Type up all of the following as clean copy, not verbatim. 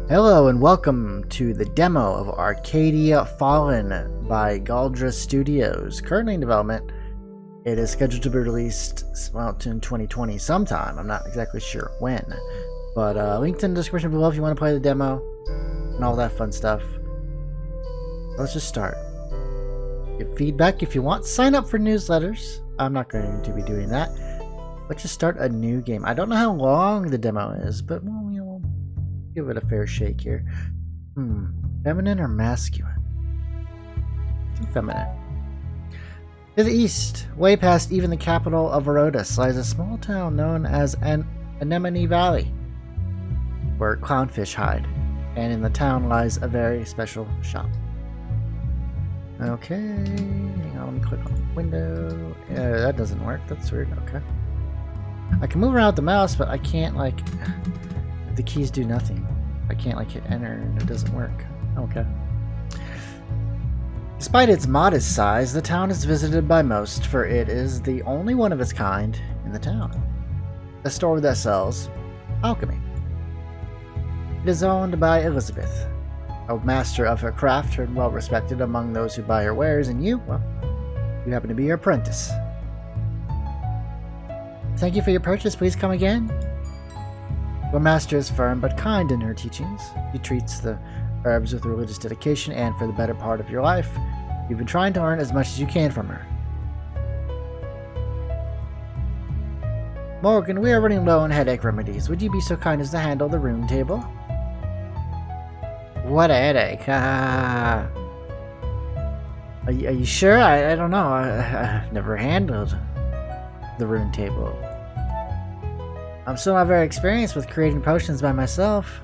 Hello and welcome to the demo of Arcadia Fallen by Galdra Studios. Currently in development, it is scheduled to be released in 2020 sometime. I'm not exactly sure when, but linked in the description below if you want to play the demo and all that fun stuff. Let's just start. Give feedback if you want. Sign up for newsletters. I'm not going to be doing that. Let's just start a new game. I don't know how long the demo is, but well, give it a fair shake here. Feminine or masculine? Feminine. To the east, way past even the capital of Erodus, lies a small town known as Anemone Valley, where clownfish hide, and in the town lies a very special shop. Okay, hang on, let me click on the window. That doesn't work, that's weird, okay. I can move around with the mouse, but I can't, like, the keys do nothing. I can't, like, hit enter and it doesn't work. Okay. Despite its modest size, the town is visited by most, for it is the only one of its kind in the town. A store that sells alchemy. It is owned by Elizabeth, a master of her craft and well respected among those who buy her wares, and you, well, you happen to be her apprentice. Thank you for your purchase. Please come again. Your master is firm but kind in her teachings. She treats the herbs with religious dedication, and for the better part of your life, you've been trying to learn as much as you can from her. Morgan, we are running low on headache remedies. Would you be so kind as to handle the room table? What a headache. Are you sure? I don't know. I've never handled the rune table. I'm still not very experienced with creating potions by myself.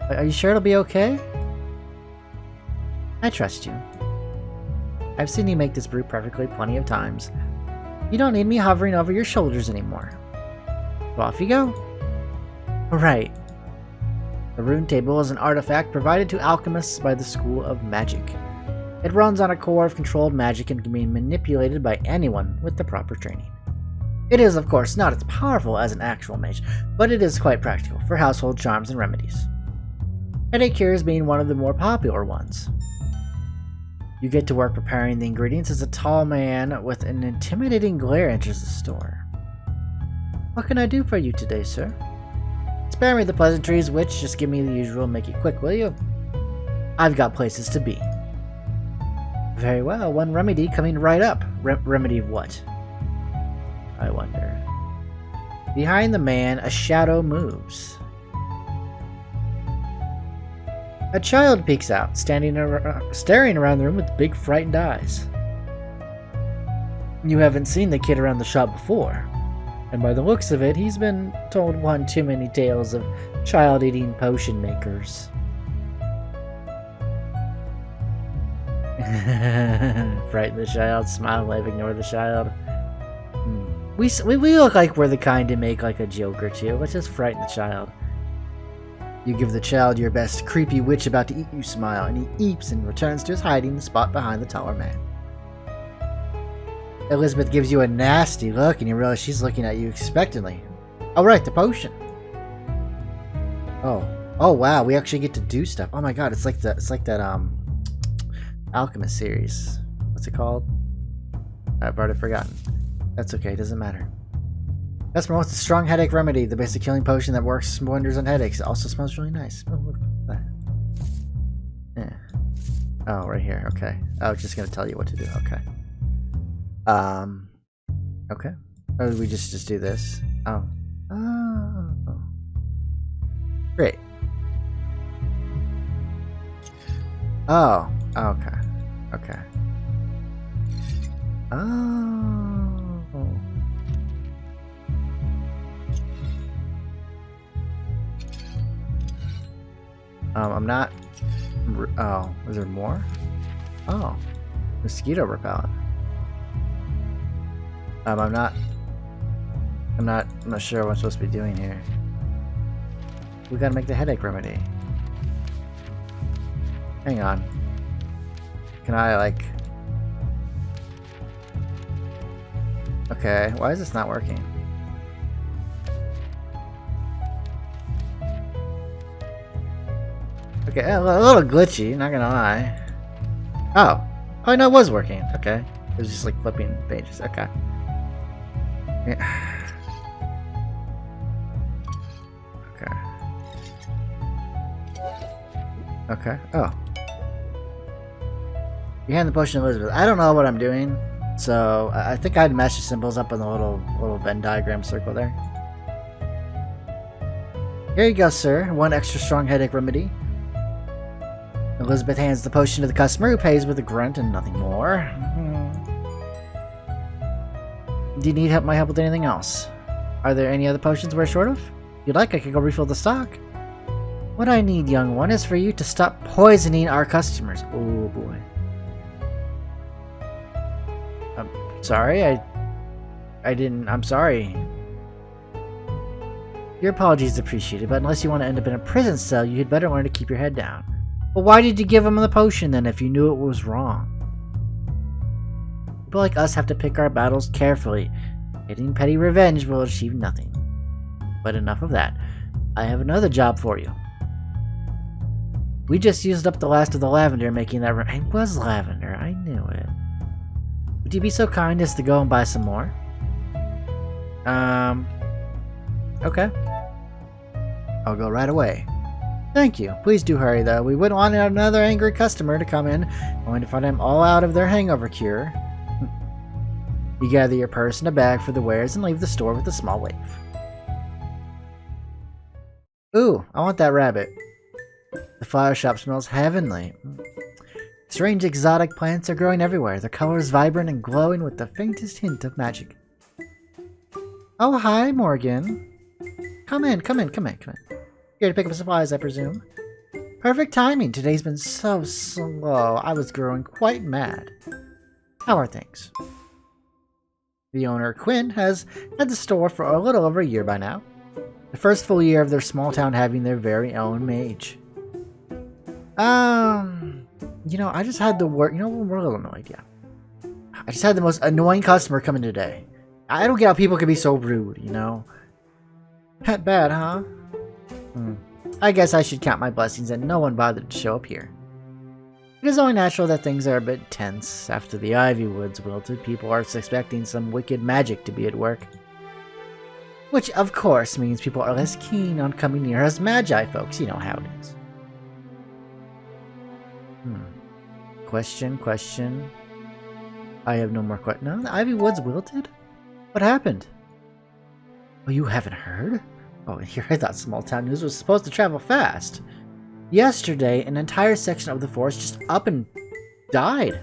Are you sure it'll be okay? I trust you. I've seen you make this brew perfectly plenty of times. You don't need me hovering over your shoulders anymore. So off you go. Right. The rune table is an artifact provided to alchemists by the School of Magic. It runs on a core of controlled magic and can be manipulated by anyone with the proper training. It is, of course, not as powerful as an actual mage, but it is quite practical for household charms and remedies. Headache cures being one of the more popular ones. You get to work preparing the ingredients as a tall man with an intimidating glare enters the store. What can I do for you today, sir? Spare me the pleasantries, witch. Just give me the usual, make it quick, will you? I've got places to be. Very well, one remedy coming right up. Remedy what? I wonder. Behind the man, a shadow moves. A child peeks out, staring around the room with big frightened eyes. You haven't seen the kid around the shop before, and by the looks of it, he's been told one too many tales of child-eating potion makers. Frighten the child, smile, wave, ignore the child. We look like we're the kind to make like a joke or two. Let's just frighten the child. You give the child your best creepy witch about to eat you smile, and he eeps and returns to his hiding spot behind the taller man. Elizabeth gives you a nasty look, and you realize she's looking at you expectantly. Oh right, the potion. Oh wow, we actually get to do stuff. Oh my god, it's like that alchemist series. What's it called? I've already forgotten. That's okay, doesn't matter. That's promotes a strong headache remedy, the basic healing potion that works wonders on headaches. It also smells really nice. Oh, look at that. Yeah. Oh, right here. Okay. I was just gonna tell you what to do. Okay. Okay. Oh, we just do this. Oh. Oh. Great. Oh. Okay. Okay. Oh. I'm not. Oh, is there more? Oh, mosquito repellent. I'm not sure what I'm supposed to be doing here. We gotta make the headache remedy. Hang on. Can I, like... Okay, why is this not working? Okay, a little glitchy, not gonna lie. Oh. Oh, no, it was working. Okay. It was just like flipping pages. Okay. Yeah. Okay. Okay. Oh. You hand the potion to Elizabeth. I don't know what I'm doing, so I think I'd match the symbols up in the little Venn diagram circle there. Here you go, sir. One extra strong headache remedy. Elizabeth hands the potion to the customer, who pays with a grunt and nothing more. Do you need my help with anything else? Are there any other potions we're short of? If you'd like, I could go refill the stock. What I need, young one, is for you to stop poisoning our customers. Oh boy. I'm sorry, I'm sorry. Your apologies appreciated, but unless you want to end up in a prison cell, you'd better learn to keep your head down. Well, why did you give him the potion then if you knew it was wrong? People like us have to pick our battles carefully. Getting petty revenge will achieve nothing. But enough of that. I have another job for you. We just used up the last of the lavender making that It was lavender, I knew it. Would you be so kind as to go and buy some more? Okay. I'll go right away. Thank you. Please do hurry, though. We wouldn't want another angry customer to come in, only to find them all out of their hangover cure. You gather your purse and a bag for the wares and leave the store with a small wave. Ooh, I want that rabbit. The flower shop smells heavenly. Strange exotic plants are growing everywhere, their colors vibrant and glowing with the faintest hint of magic. Oh, hi, Morgan. Come in. Here to pick up supplies, I presume. Perfect timing. Today's been so slow. I was growing quite mad. How are things? The owner, Quinn, has had the store for a little over a year by now. The first full year of their small town having their very own mage. I just had the we're a little annoyed, yeah. I just had the most annoying customer come in today. I don't get how people can be so rude, That bad, huh? I guess I should count my blessings that no one bothered to show up here. It is only natural that things are a bit tense. After the ivy woods wilted, people are suspecting some wicked magic to be at work. Which, of course, means people are less keen on coming near us magi folks. You know how it is. Question. I have no more questions. No, the ivy woods wilted? What happened? Oh, you haven't heard? Oh, here I thought small town news was supposed to travel fast. Yesterday, an entire section of the forest just up and died.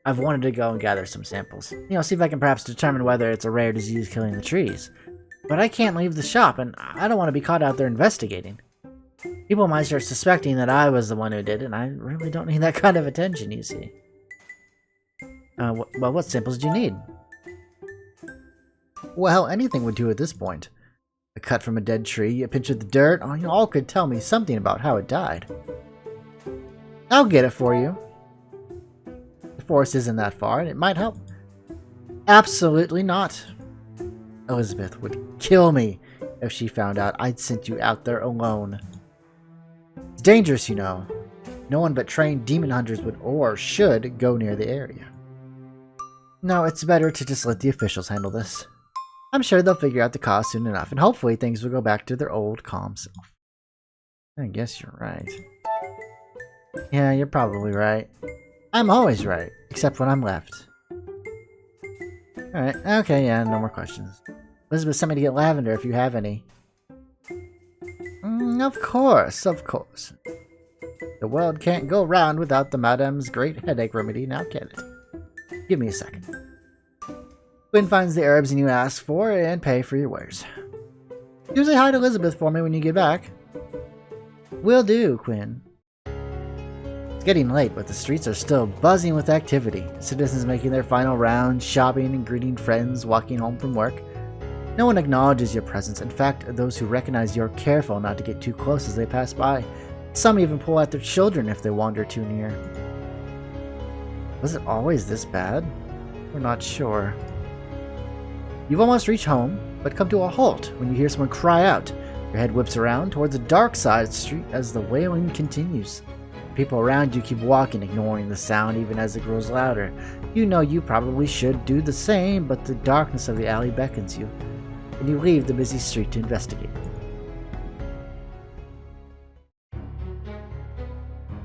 I've wanted to go and gather some samples. See if I can perhaps determine whether it's a rare disease killing the trees. But I can't leave the shop, and I don't want to be caught out there investigating. People might start suspecting that I was the one who did it, and I really don't need that kind of attention, you see. Well, what samples do you need? Well, anything would do at this point. A cut from a dead tree, a pinch of the dirt, all could tell me something about how it died. I'll get it for you. The forest isn't that far, and it might help. Absolutely not. Elizabeth would kill me if she found out I'd sent you out there alone. It's dangerous, No one but trained demon hunters would or should go near the area. No, it's better to just let the officials handle this. I'm sure they'll figure out the cause soon enough, and hopefully things will go back to their old calm self. I guess you're right. Yeah, you're probably right. I'm always right, except when I'm left. Alright, okay, yeah, no more questions. Elizabeth sent me to get lavender if you have any. Of course. The world can't go round without the Madame's great headache remedy, now can it? Give me a second. Quinn finds the herbs you ask for and pay for your wares. Do say hi to Elizabeth for me when you get back. Will do, Quinn. It's getting late, but the streets are still buzzing with activity. Citizens making their final rounds, shopping and greeting friends walking home from work. No one acknowledges your presence. In fact, those who recognize you are careful not to get too close as they pass by. Some even pull out their children if they wander too near. Was it always this bad? We're not sure. You've almost reached home, but come to a halt when you hear someone cry out. Your head whips around towards the dark side of the street as the wailing continues. People around you keep walking, ignoring the sound even as it grows louder. You know you probably should do the same, but the darkness of the alley beckons you, and you leave the busy street to investigate.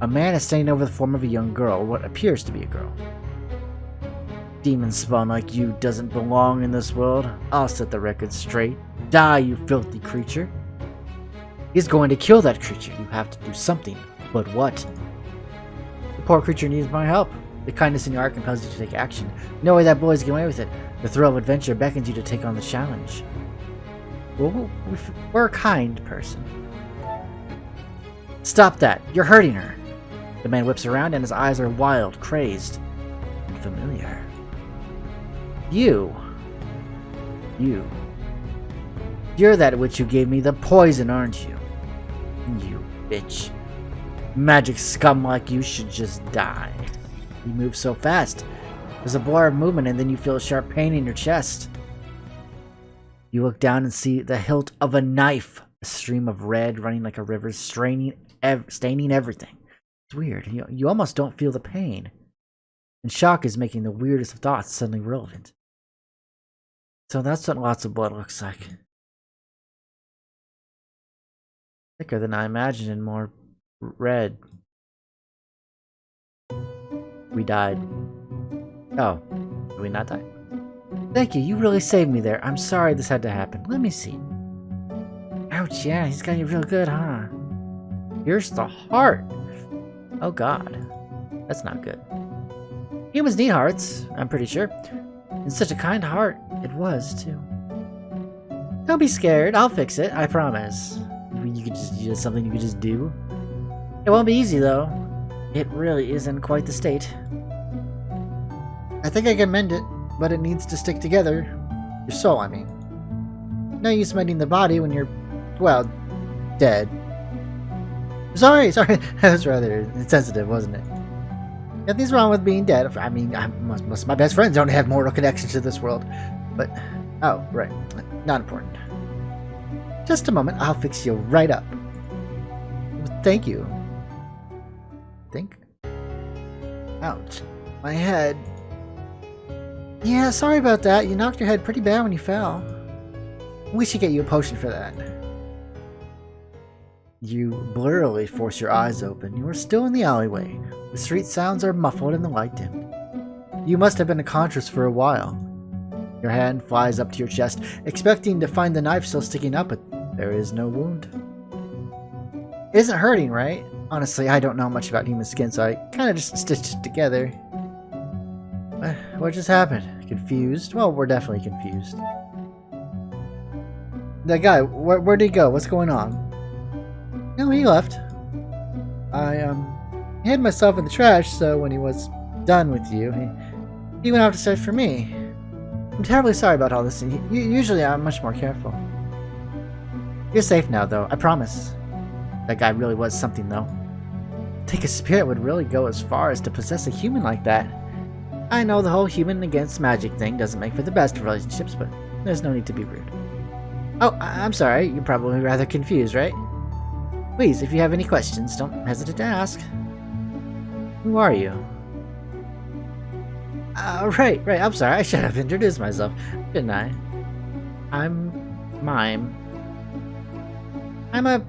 A man is standing over the form of a young girl, what appears to be a girl. Demon spawn like you doesn't belong in this world. I'll set the record straight. Die, you filthy creature. He's going to kill that creature. You have to do something. But what? The poor creature needs my help. The kindness in your heart compels you to take action. No way that boy's getting away with it. The thrill of adventure beckons you to take on the challenge. Well, we're a kind person. Stop that. You're hurting her. The man whips around and his eyes are wild, crazed, and familiar. You're that witch who gave me the poison, aren't you? You bitch. Magic scum like you should just die. You move so fast. There's a blur of movement and then you feel a sharp pain in your chest. You look down and see the hilt of a knife. A stream of red running like a river, staining everything. It's weird. You almost don't feel the pain. And shock is making the weirdest of thoughts suddenly relevant. So that's what lots of blood looks like. Thicker than I imagined and more red. We died. Oh, did we not die? Thank you, you really saved me there. I'm sorry this had to happen. Let me see. Ouch, yeah, he's got you real good, huh? Here's the heart. Oh god. That's not good. Humans need hearts, I'm pretty sure. And such a kind heart it was, too. Don't be scared, I'll fix it, I promise. You could just something you could just do. It won't be easy, though. It really is in quite the state. I think I can mend it, but it needs to stick together. Your soul, I mean. No use mending the body when you're, well, dead. Sorry, that was rather insensitive, wasn't it? Nothing's wrong with being dead. I mean, most of my best friends don't have mortal connections to this world. But, oh, right. Not important. Just a moment, I'll fix you right up. Thank you. Think? Ouch. My head. Yeah, sorry about that. You knocked your head pretty bad when you fell. We should get you a potion for that. You blurrily force your eyes open. You are still in the alleyway. The street sounds are muffled and the light dim. You must have been unconscious for a while. Your hand flies up to your chest, expecting to find the knife still sticking up, but there is no wound. It isn't hurting, right? Honestly, I don't know much about human skin, so I kind of just stitched it together. What just happened? Confused? Well, we're definitely confused. That guy, where'd he go? What's going on? No, he left. I hid myself in the trash, so when he was done with you, he went off to search for me. I'm terribly sorry about all this. Usually I'm much more careful. You're safe now, though. I promise. That guy really was something, though. I think a spirit would really go as far as to possess a human like that. I know the whole human against magic thing doesn't make for the best of relationships, but there's no need to be rude. Oh, I'm sorry. You're probably rather confused, right? Please, if you have any questions, don't hesitate to ask. Who are you? Right. I'm sorry. I should have introduced myself, didn't I? I'm Mime. I'm a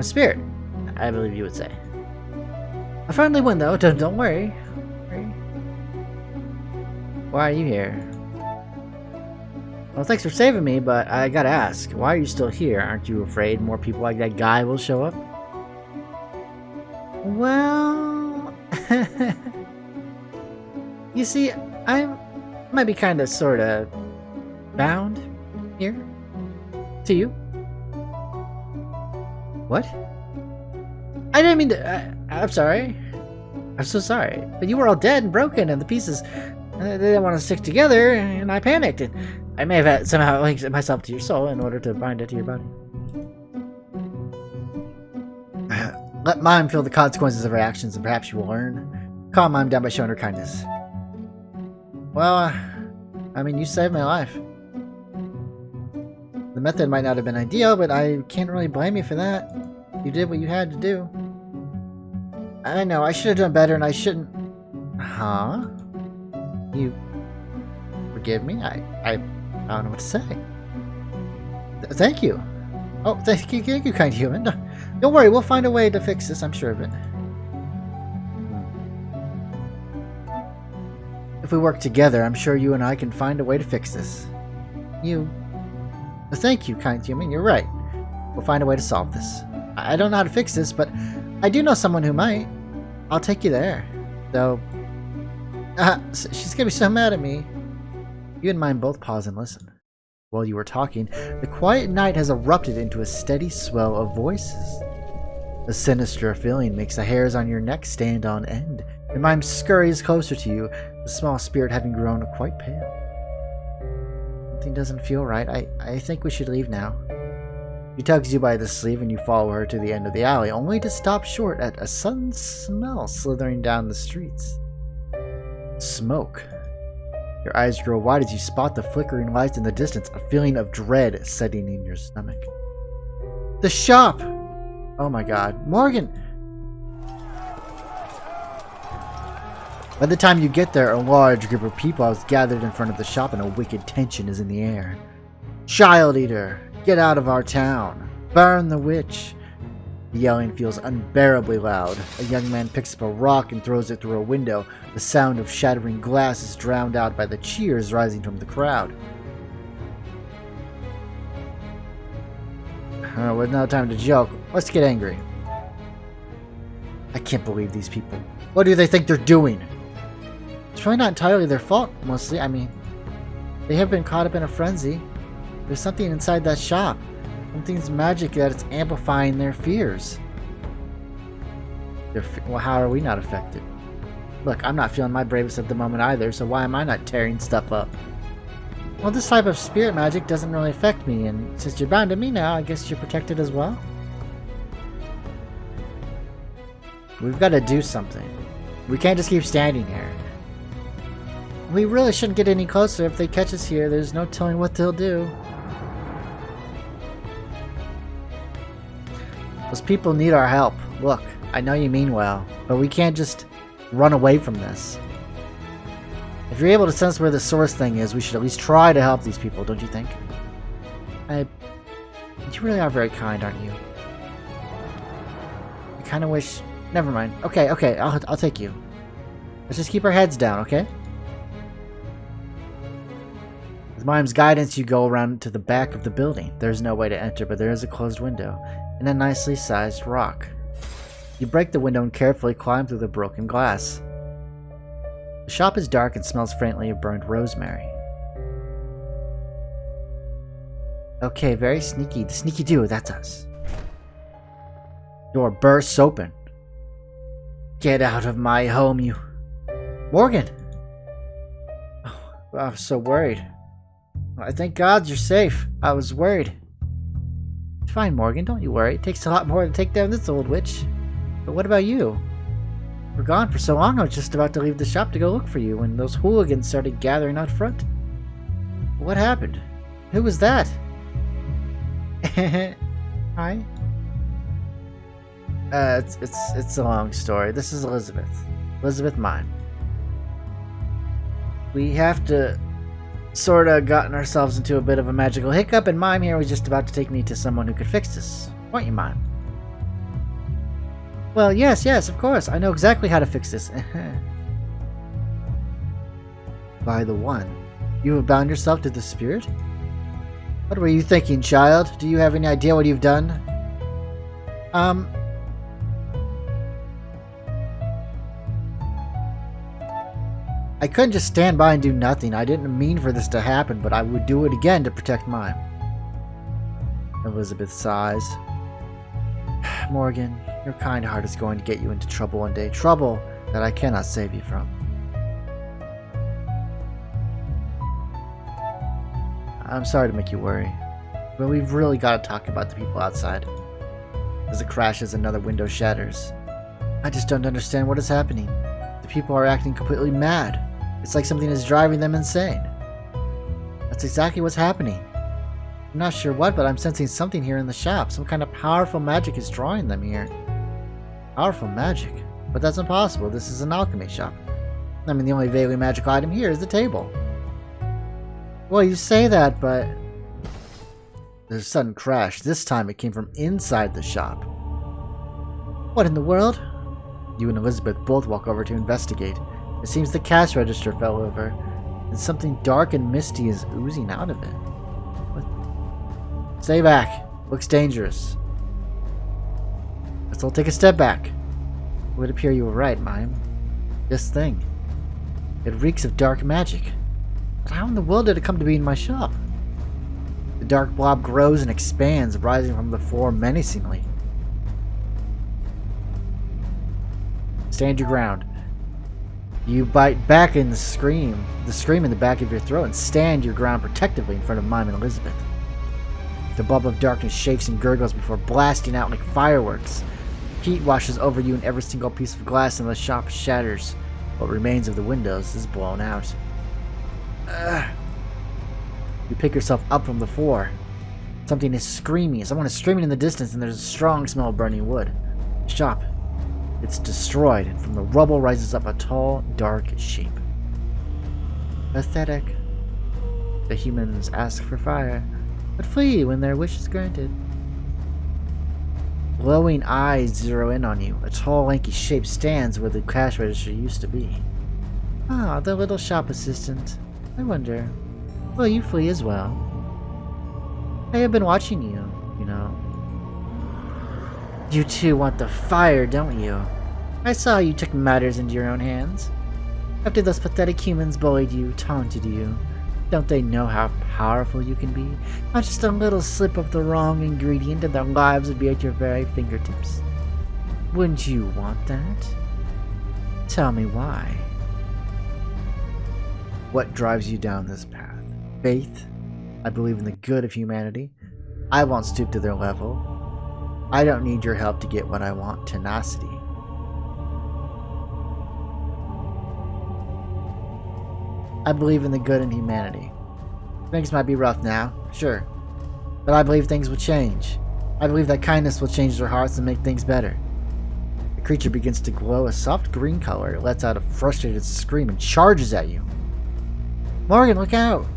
spirit, I believe you would say. A friendly one, though. Don't worry. Why are you here? Well, thanks for saving me, but I gotta ask, why are you still here? Aren't you afraid more people like that guy will show up? Well... You see, I might be kinda, sorta... bound here? To you? What? I didn't mean to... I'm sorry. I'm so sorry. But you were all dead and broken, and the pieces... they didn't want to stick together, and I panicked. And I may have somehow linked myself to your soul in order to bind it to your body. Let Mime feel the consequences of her actions, and perhaps you will learn. Calm Mime down by showing her kindness. Well, I mean, you saved my life. The The method might not have been ideal, but I can't really blame you for that. You did what you had to do. I know, I should have done better and I shouldn't... Huh? You... forgive me? I don't know what to say. Thank you. Oh, thank you, kind human. Don't worry, we'll find a way to fix this, I'm sure of it. If we work together, I'm sure you and I can find a way to fix this. Thank you, kind human, you're right. We'll find a way to solve this. I don't know how to fix this, but I do know someone who might. I'll take you there. Though... she's gonna be so mad at me. You and mine both pause and listen. While you were talking, the quiet night has erupted into a steady swell of voices. A sinister feeling makes the hairs on your neck stand on end. Your mind scurries closer to you, the small spirit having grown quite pale. Something doesn't feel right. I think we should leave now. She tugs you by the sleeve and you follow her to the end of the alley, only to stop short at a sudden smell slithering down the streets. Smoke. Your eyes grow wide as you spot the flickering lights in the distance, a feeling of dread setting in your stomach. The shop! Oh my god. Morgan! By the time you get there, a large group of people has gathered in front of the shop and a wicked tension is in the air. Child Eater! Get out of our town! Burn the witch! The yelling feels unbearably loud. A young man picks up a rock and throws it through a window. The sound of shattering glass is drowned out by the cheers rising from the crowd. With no time to joke, let's get angry. I can't believe these people. What do they think they're doing? It's really not entirely their fault, mostly. I mean, they have been caught up in a frenzy. There's something inside that shop. Something's magic that it's amplifying their fears. Well, how are we not affected? Look, I'm not feeling my bravest at the moment either, so why am I not tearing stuff up? Well, this type of spirit magic doesn't really affect me, and since you're bound to me now, I guess you're protected as well? We've got to do something. We can't just keep standing here. We really shouldn't get any closer. If they catch us here, there's no telling what they'll do. Those people need our help. Look, I know you mean well, but we can't just run away from this. If you're able to sense where the source thing is, we should at least try to help these people, don't you think? You really are very kind, aren't you? I kind of wish... Never mind. Okay, I'll take you. Let's just keep our heads down, okay? With Mime's guidance, you go around to the back of the building. There's no way to enter, but there is a closed window and a nicely sized rock. You break the window and carefully climb through the broken glass. The shop is dark and smells faintly of burned rosemary. Okay, very sneaky. The sneaky duo, that's us. Door bursts open. Get out of my home, you... Morgan! Oh, I was so worried. I thank God you're safe. I was worried. It's fine, Morgan, don't you worry. It takes a lot more to take down this old witch. But what about you? We're gone for so long, I was just about to leave the shop to go look for you when those hooligans started gathering out front. What happened? Who was that? Hi? It's a long story. This is Elizabeth. Elizabeth Mime. We have to sorta gotten ourselves into a bit of a magical hiccup, and Mime here was just about to take me to someone who could fix this. Weren't you, Mime? Well, yes, of course. I know exactly how to fix this. By the one, you have bound yourself to the spirit? What were you thinking, child? Do you have any idea what you've done? I couldn't just stand by and do nothing. I didn't mean for this to happen, but I would do it again to protect Mime. Elizabeth sighs. Morgan, your kind heart is going to get you into trouble one day. Trouble that I cannot save you from. I'm sorry to make you worry, but we've really got to talk about the people outside. As it crashes, another window shatters. I just don't understand what is happening. The people are acting completely mad. It's like something is driving them insane. That's exactly what's happening. I'm not sure what, but I'm sensing something here in the shop. Some kind of powerful magic is drawing them here. Powerful magic? But that's impossible. This is an alchemy shop. I mean, the only vaguely magical item here is the table. Well, you say that, but... There's a sudden crash. This time it came from inside the shop. What in the world? You and Elizabeth both walk over to investigate. It seems the cash register fell over, and something dark and misty is oozing out of it. What? Stay back. Looks dangerous. Let's all take a step back. It would appear you were right, Mime. This thing. It reeks of dark magic. But how in the world did it come to be in my shop? The dark blob grows and expands, rising from the floor menacingly. Stand your ground. You bite back in the scream in the back of your throat, and stand your ground protectively in front of Mime and Elizabeth. The bulb of darkness shakes and gurgles before blasting out like fireworks. Heat washes over you, and every single piece of glass in the shop shatters. What remains of the windows is blown out. You pick yourself up from the floor. Something is screaming. Someone is screaming in the distance, and there's a strong smell of burning wood. The shop. It's destroyed, and from the rubble rises up a tall, dark shape. Pathetic. The humans ask for fire, but flee when their wish is granted. Glowing eyes zero in on you. A tall, lanky shape stands where the cash register used to be. Ah, the little shop assistant. I wonder, will you flee as well? I have been watching you, you know. You too want the fire, don't you? I saw you took matters into your own hands. After those pathetic humans bullied you, taunted you, don't they know how powerful you can be? Not just a little slip of the wrong ingredient and their lives would be at your very fingertips. Wouldn't you want that? Tell me why. What drives you down this path? Faith? I believe in the good of humanity. I won't stoop to their level. I don't need your help to get what I want. Tenacity. I believe in the good in humanity. Things might be rough now, sure. But I believe things will change. I believe that kindness will change their hearts and make things better. The creature begins to glow a soft green color. It lets out a frustrated scream and charges at you. Morgan, look out!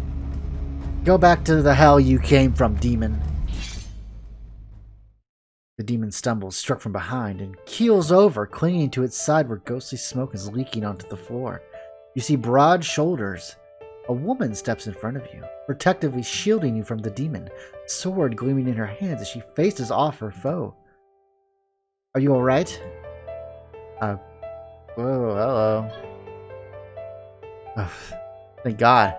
Go back to the hell you came from, demon. The demon stumbles, struck from behind, and keels over, clinging to its side where ghostly smoke is leaking onto the floor. You see broad shoulders. A woman steps in front of you, protectively shielding you from the demon, sword gleaming in her hands as she faces off her foe. Are you alright? Whoa, hello. Oh, thank God.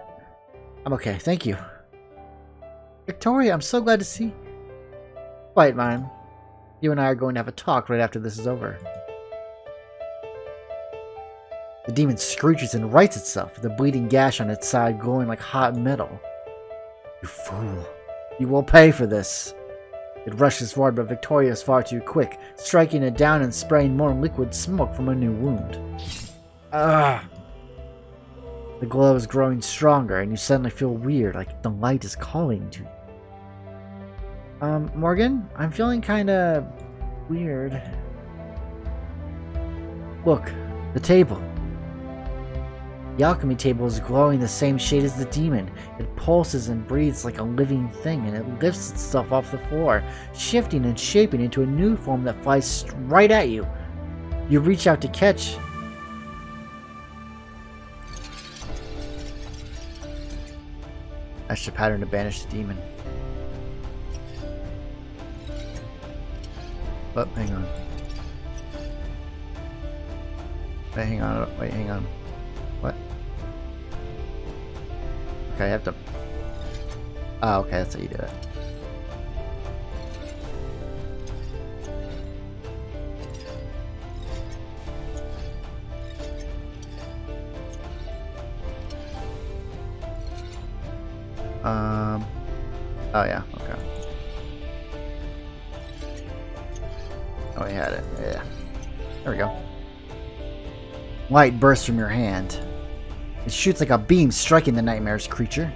I'm okay, thank you. Victoria, I'm so glad to see... Quiet, Mime. You and I are going to have a talk right after this is over. The demon screeches and rights itself, with a bleeding gash on its side glowing like hot metal. You fool. You will pay for this. It rushes forward, but Victoria is far too quick, striking it down and spraying more liquid smoke from a new wound. Ugh. The glow is growing stronger, and you suddenly feel weird, like the light is calling to you. Morgan? I'm feeling kinda... weird. Look, the table. The alchemy table is glowing the same shade as the demon. It pulses and breathes like a living thing, and it lifts itself off the floor, shifting and shaping into a new form that flies right at you. You reach out to catch. That's the pattern to banish the demon. But hang on. Wait, hang on. Wait, hang on. What? Okay, I have to... Oh, okay, that's how you do it. Oh yeah, okay. Oh, we had it. Yeah. There we go. Light bursts from your hand. It shoots like a beam, striking the nightmare's creature.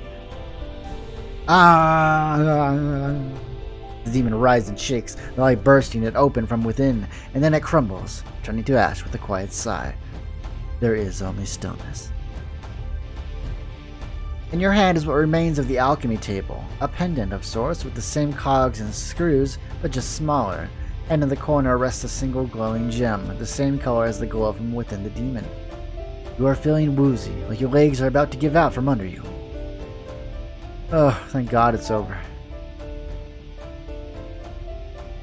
Ah! The demon writhes and shakes, the light bursting it open from within, and then it crumbles, turning to ash with a quiet sigh. There is only stillness. In your hand is what remains of the alchemy table, a pendant of sorts with the same cogs and screws, but just smaller, and in the corner rests a single glowing gem, the same color as the glow from within the demon. You are feeling woozy, like your legs are about to give out from under you. Oh, thank God it's over.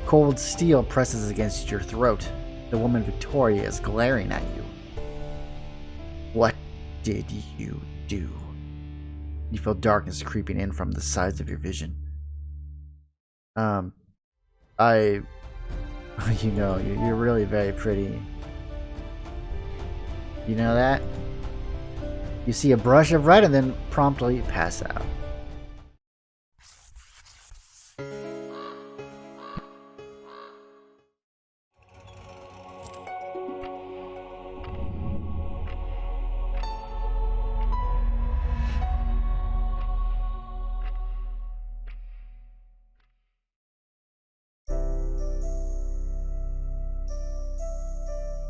Cold steel presses against your throat. The woman Victoria is glaring at you. What did you do? You feel darkness creeping in from the sides of your vision. You know, you're really very pretty. You know that? You see a brush of red and then promptly pass out.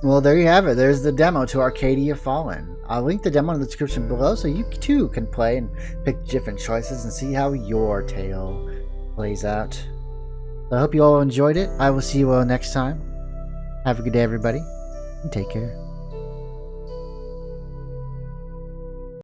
Well, there you have it. There's the demo to Arcadia Fallen. I'll link the demo in the description below so you too can play and pick different choices and see how your tale plays out. I hope you all enjoyed it. I will see you all next time. Have a good day, everybody, and take care.